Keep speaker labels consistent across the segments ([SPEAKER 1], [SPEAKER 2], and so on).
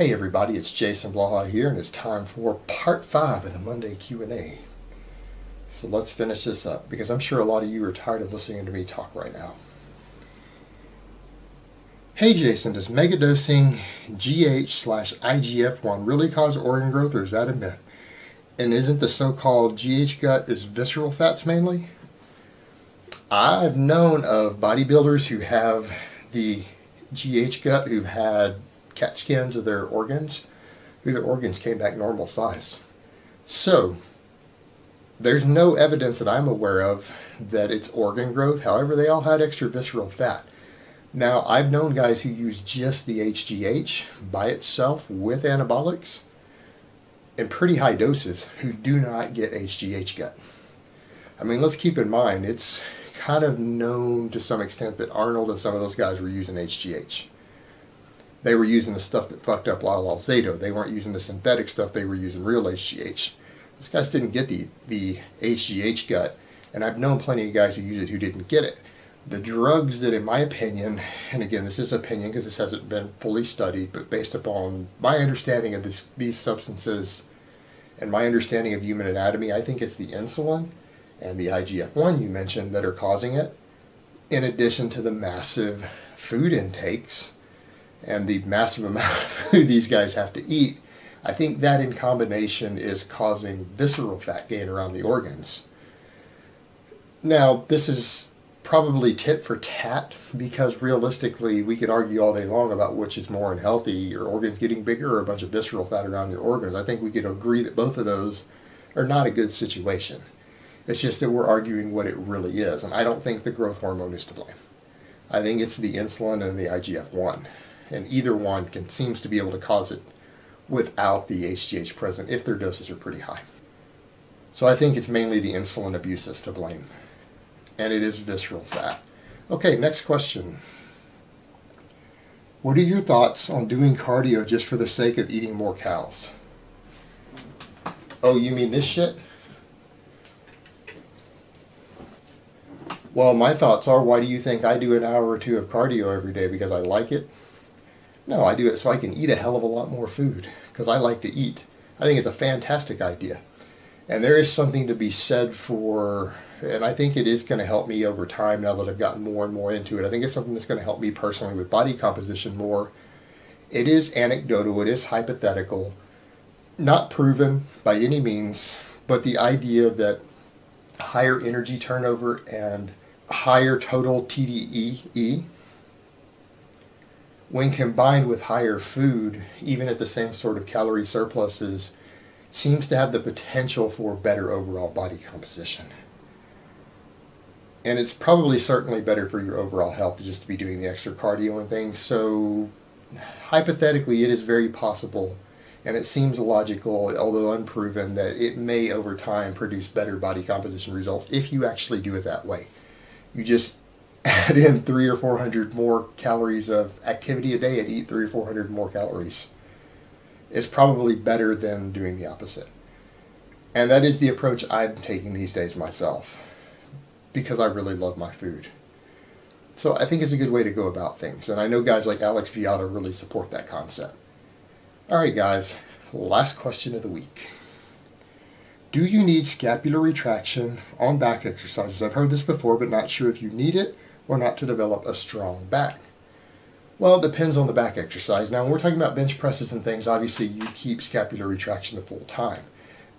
[SPEAKER 1] Hey everybody, it's Jason Blaha here, and it's time for part 5 of the Monday Q&A. So let's finish this up, because I'm sure a lot of you are tired of listening to me talk right now. Hey Jason, does megadosing GH/IGF-1 really cause organ growth, or is that a myth? And isn't the so-called GH gut is visceral fats mainly? I've known of bodybuilders who have the GH gut who've had CAT scans of their organs, their organs came back normal size. So there's no evidence that I'm aware of that it's organ growth. However, they all had extra visceral fat. Now, I've known guys who use just the HGH by itself with anabolics in pretty high doses who do not get HGH gut. I mean, let's keep in mind, it's kind of known to some extent that Arnold and some of those guys were using HGH. They were using the stuff that fucked up Lyle Alzado. They weren't using the synthetic stuff, they were using real HGH. Those guys didn't get the HGH gut, and I've known plenty of guys who use it who didn't get it. The drugs that, in my opinion, and again, this is opinion because this hasn't been fully studied, but based upon my understanding of these substances and my understanding of human anatomy, I think it's the insulin and the IGF-1 you mentioned that are causing it, in addition to the massive food intakes and the massive amount of food these guys have to eat. I think that in combination is causing visceral fat gain around the organs. Now, this is probably tit for tat, because realistically we could argue all day long about which is more unhealthy, your organs getting bigger or a bunch of visceral fat around your organs. I think we could agree that both of those are not a good situation. It's just that we're arguing what it really is, and I don't think the growth hormone is to blame. I think it's the insulin and the IGF-1, and either one seems to be able to cause it without the HGH present if their doses are pretty high. So I think it's mainly the insulin abuse that's to blame, and it is visceral fat. Okay, next question. What are your thoughts on doing cardio just for the sake of eating more cows? Oh, you mean this shit? Well, my thoughts are, why do you think I do an hour or two of cardio every day? Because I like it? No, I do it so I can eat a hell of a lot more food, because I like to eat. I think it's a fantastic idea. And there is something to be said for, and I think it is going to help me over time now that I've gotten more and more into it. I think it's something that's going to help me personally with body composition more. It is anecdotal, it is hypothetical, not proven by any means, but the idea that higher energy turnover and higher total TDEE, when combined with higher food, even at the same sort of calorie surpluses, seems to have the potential for better overall body composition. And it's probably certainly better for your overall health just to be doing the extra cardio and things. So hypothetically, it is very possible, and it seems logical, although unproven, that it may over time produce better body composition results if you actually do it that way. You just add in 300 or 400 more calories of activity a day and eat 300 or 400 more calories. It's probably better than doing the opposite. And that is the approach I'm taking these days myself, because I really love my food. So I think it's a good way to go about things. And I know guys like Alex Viada really support that concept. Alright guys, last question of the week. Do you need scapular retraction on back exercises? I've heard this before, but not sure if you need it or not to develop a strong back. Well, it depends on the back exercise. Now, when we're talking about bench presses and things, obviously you keep scapular retraction the full time.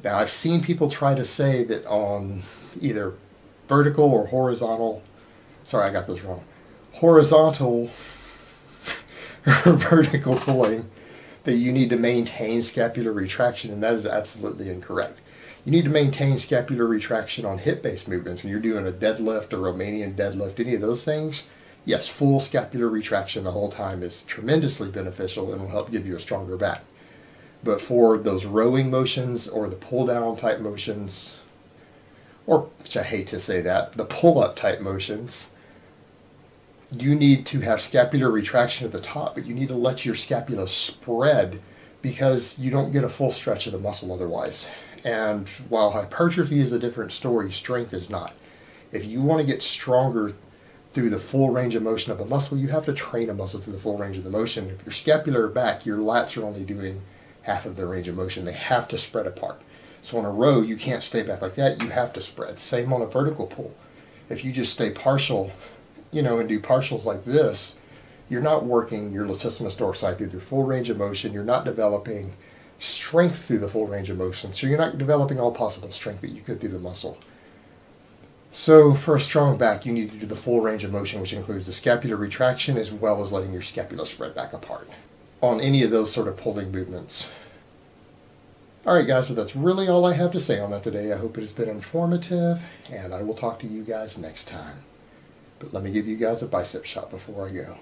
[SPEAKER 1] Now, I've seen people try to say that on either vertical or horizontal, sorry, I got those wrong, horizontal or vertical pulling, that you need to maintain scapular retraction, and that is absolutely incorrect. You need to maintain scapular retraction on hip-based movements. When you're doing a deadlift, a Romanian deadlift, any of those things, yes, full scapular retraction the whole time is tremendously beneficial and will help give you a stronger back. But for those rowing motions or the pull-down type motions, or, which I hate to say that, the pull-up type motions, you need to have scapular retraction at the top, but you need to let your scapula spread, because you don't get a full stretch of the muscle otherwise. And while hypertrophy is a different story, strength is not. If you want to get stronger through the full range of motion of a muscle, you have to train a muscle through the full range of the motion. If you're scapular back, your lats are only doing half of their range of motion. They have to spread apart. So on a row, you can't stay back like that. You have to spread. Same on a vertical pull. If you just stay partial, and do partials like this, you're not working your latissimus dorsi through the full range of motion. You're not developing strength through the full range of motion. So you're not developing all possible strength that you could through the muscle. So for a strong back, you need to do the full range of motion, which includes the scapular retraction as well as letting your scapula spread back apart on any of those sort of pulling movements. Alright guys, so that's really all I have to say on that today. I hope it has been informative, and I will talk to you guys next time. But let me give you guys a bicep shot before I go.